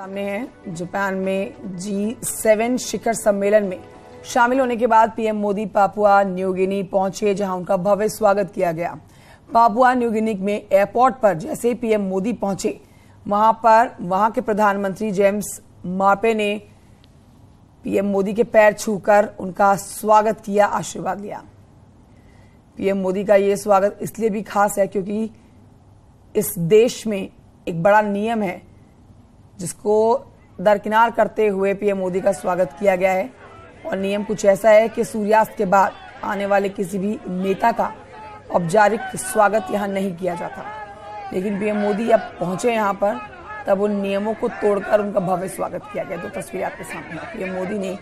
सामने है। जापान में G7 शिखर सम्मेलन में शामिल होने के बाद PM Modi Papua New Guinea पहुंचे, जहां उनका भव्य स्वागत किया गया। पापुआ न्यू गिनी में एयरपोर्ट पर जैसे ही पीएम मोदी पहुंचे, वहां के प्रधानमंत्री जेम्स मार्पे ने पीएम मोदी के पैर छूकर उनका स्वागत किया, आशीर्वाद लिया। पीएम मोदी का ये स्वागत इसलिए भी खास है क्योंकि इस देश में एक बड़ा नियम है जिसको दरकिनार करते हुए पीएम मोदी का स्वागत किया गया है। और नियम कुछ ऐसा है कि सूर्यास्त के बाद आने वाले किसी भी नेता का औपचारिक स्वागत यहाँ नहीं किया जाता। लेकिन पीएम मोदी अब पहुंचे यहाँ पर, तब उन नियमों को तोड़कर उनका भव्य स्वागत किया गया। 2 तस्वीरें आपके सामने हैं। पीएम मोदी ने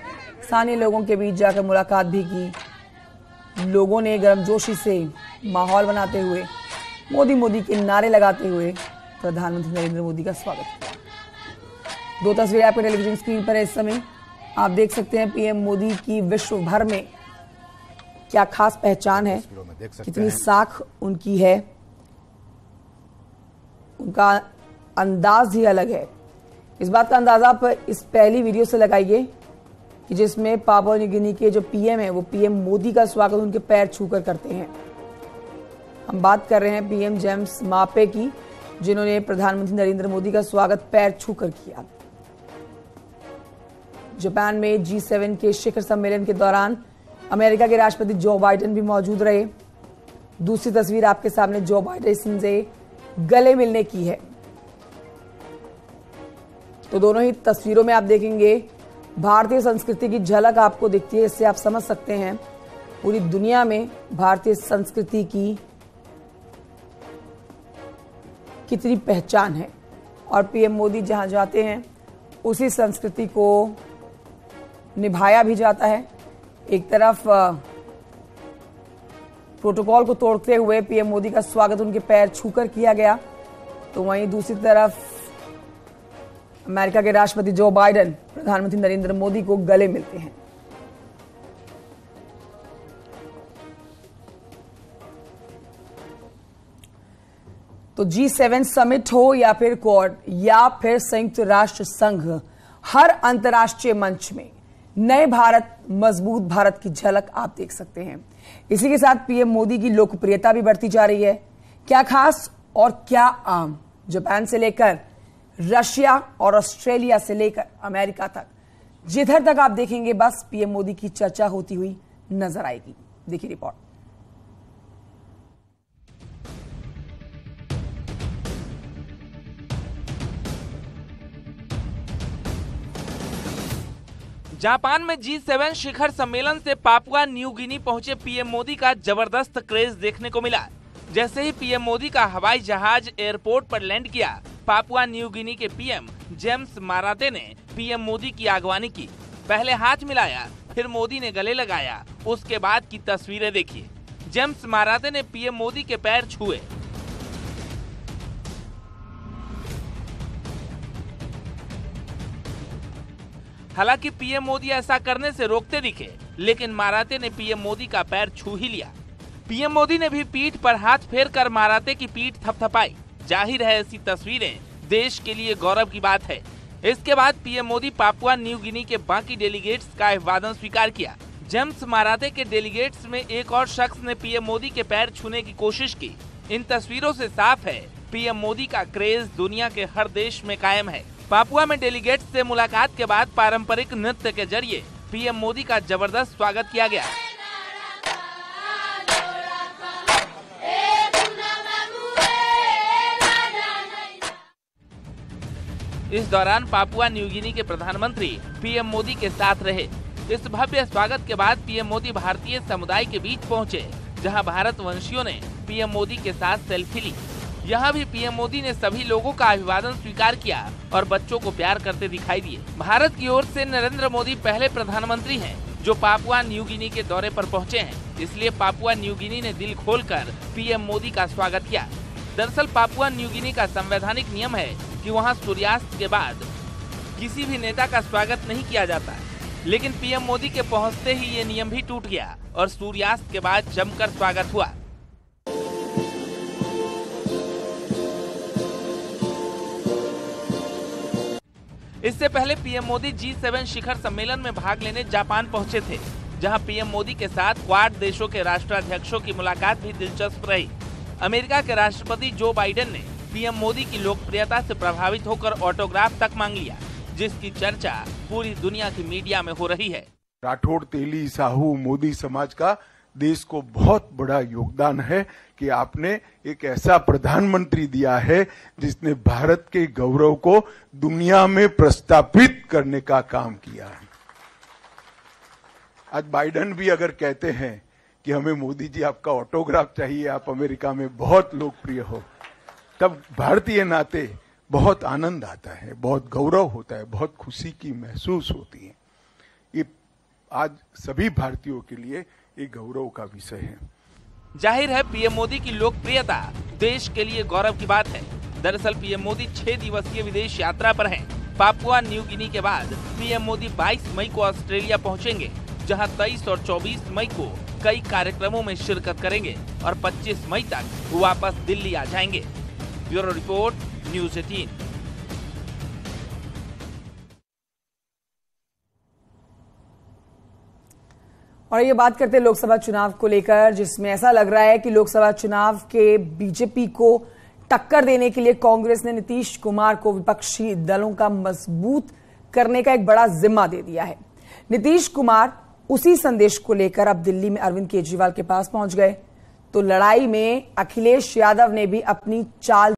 स्थानीय लोगों के बीच जाकर मुलाकात भी की। लोगों ने गर्मजोशी से माहौल बनाते हुए, मोदी मोदी के नारे लगाते हुए प्रधानमंत्री नरेंद्र मोदी का स्वागत किया। 2 तस्वीरें आपके टेलीविजन स्क्रीन पर है। इस समय आप देख सकते हैं पीएम मोदी की विश्व भर में क्या खास पहचान है, कितनी साख उनकी है, उनका अंदाज ही अलग है। इस बात का अंदाजा आप इस पहली वीडियो से लगाइए कि जिसमें पापुआ न्यू गिनी के जो पीएम है वो पीएम मोदी का स्वागत उनके पैर छूकर करते हैं। हम बात कर रहे हैं पीएम जेम्स मार्पे की, जिन्होंने प्रधानमंत्री नरेंद्र मोदी का स्वागत पैर छूकर किया। जापान में G7 के शिखर सम्मेलन के दौरान अमेरिका के राष्ट्रपति जो बाइडेन भी मौजूद रहे। दूसरी तस्वीर आपके सामने जो बाइडेन से गले मिलने की है। तो दोनों ही तस्वीरों में आप देखेंगे भारतीय संस्कृति की झलक आपको दिखती है। इससे आप समझ सकते हैं पूरी दुनिया में भारतीय संस्कृति की कितनी पहचान है। और पीएम मोदी जहां जाते हैं उसी संस्कृति को निभाया भी जाता है। एक तरफ प्रोटोकॉल को तोड़ते हुए पीएम मोदी का स्वागत उनके पैर छूकर किया गया, तो वहीं दूसरी तरफ अमेरिका के राष्ट्रपति जो बाइडेन प्रधानमंत्री नरेंद्र मोदी को गले मिलते हैं। तो G7 समिट हो या फिर क्वाड या फिर संयुक्त राष्ट्र संघ, हर अंतर्राष्ट्रीय मंच में नए भारत, मजबूत भारत की झलक आप देख सकते हैं। इसी के साथ पीएम मोदी की लोकप्रियता भी बढ़ती जा रही है। क्या खास और क्या आम, जापान से लेकर रशिया और ऑस्ट्रेलिया से लेकर अमेरिका तक, जिधर तक आप देखेंगे बस पीएम मोदी की चर्चा होती हुई नजर आएगी। देखिए रिपोर्ट। जापान में G7 शिखर सम्मेलन से पापुआ न्यू गिनी पहुंचे पीएम मोदी का जबरदस्त क्रेज देखने को मिला। जैसे ही पीएम मोदी का हवाई जहाज एयरपोर्ट पर लैंड किया, पापुआ न्यू गिनी के पीएम जेम्स माराते ने पीएम मोदी की आगवानी की। पहले हाथ मिलाया, फिर मोदी ने गले लगाया। उसके बाद की तस्वीरें देखिए। जेम्स माराते ने पीएम मोदी के पैर छुए। हालांकि पीएम मोदी ऐसा करने से रोकते दिखे, लेकिन माराते ने पीएम मोदी का पैर छू ही लिया। पीएम मोदी ने भी पीठ पर हाथ फेरकर माराते की पीठ थपथपाई। जाहिर है ऐसी तस्वीरें देश के लिए गौरव की बात है। इसके बाद PM Modi Papua New Guinea के बाकी डेलीगेट्स का अभिवादन स्वीकार किया। जेम्स माराते के डेलीगेट्स में एक और शख्स ने पीएम मोदी के पैर छूने की कोशिश की। इन तस्वीरों से साफ है पीएम मोदी का क्रेज दुनिया के हर देश में कायम है। पापुआ में डेलीगेट्स से मुलाकात के बाद पारंपरिक नृत्य के जरिए पीएम मोदी का जबरदस्त स्वागत किया गया। इस दौरान पापुआ न्यू गिनी के प्रधानमंत्री पीएम मोदी के साथ रहे। इस भव्य स्वागत के बाद पीएम मोदी भारतीय समुदाय के बीच पहुंचे, जहां भारतवंशियों ने पीएम मोदी के साथ सेल्फी ली। यहाँ भी पीएम मोदी ने सभी लोगों का अभिवादन स्वीकार किया और बच्चों को प्यार करते दिखाई दिए। भारत की ओर से नरेंद्र मोदी पहले प्रधानमंत्री हैं जो पापुआ न्यू गिनी के दौरे पर पहुंचे हैं, इसलिए पापुआ न्यू गिनी ने दिल खोलकर पीएम मोदी का स्वागत किया। दरअसल पापुआ न्यू गिनी का संवैधानिक नियम है कि वहाँ सूर्यास्त के बाद किसी भी नेता का स्वागत नहीं किया जाता, लेकिन पीएम मोदी के पहुँचते ही ये नियम भी टूट गया और सूर्यास्त के बाद जमकर स्वागत हुआ। इससे पहले पीएम मोदी G7 शिखर सम्मेलन में भाग लेने जापान पहुंचे थे, जहां पीएम मोदी के साथ क्वाड देशों के राष्ट्राध्यक्षों की मुलाकात भी दिलचस्प रही। अमेरिका के राष्ट्रपति जो बाइडेन ने पीएम मोदी की लोकप्रियता से प्रभावित होकर ऑटोग्राफ तक मांग लिया, जिसकी चर्चा पूरी दुनिया की मीडिया में हो रही है। राठौड़, तेली, साहू, मोदी समाज का देश को बहुत बड़ा योगदान है कि आपने एक ऐसा प्रधानमंत्री दिया है जिसने भारत के गौरव को दुनिया में प्रस्थापित करने का काम किया है। आज बाइडेन भी अगर कहते हैं कि हमें मोदी जी आपका ऑटोग्राफ चाहिए, आप अमेरिका में बहुत लोकप्रिय हो, तब भारतीय नाते बहुत आनंद आता है, बहुत गौरव होता है, बहुत खुशी की महसूस होती है। ये आज सभी भारतीयों के लिए एक गौरव का विषय है। जाहिर है पीएम मोदी की लोकप्रियता देश के लिए गौरव की बात है। दरअसल पीएम मोदी 6 दिवसीय विदेश यात्रा पर हैं। पापुआ न्यू गिनी के बाद पीएम मोदी 22 मई को ऑस्ट्रेलिया पहुंचेंगे, जहां 23 और 24 मई को कई कार्यक्रमों में शिरकत करेंगे और 25 मई तक वापस दिल्ली आ जाएंगे। Bureau report, news 18। और ये बात करते हैं लोकसभा चुनाव को लेकर, जिसमें ऐसा लग रहा है कि लोकसभा चुनाव के बीजेपी को टक्कर देने के लिए कांग्रेस ने नीतीश कुमार को विपक्षी दलों का मजबूत करने का एक बड़ा जिम्मा दे दिया है। नीतीश कुमार उसी संदेश को लेकर अब दिल्ली में अरविंद केजरीवाल के पास पहुंच गए, तो लड़ाई में अखिलेश यादव ने भी अपनी चाल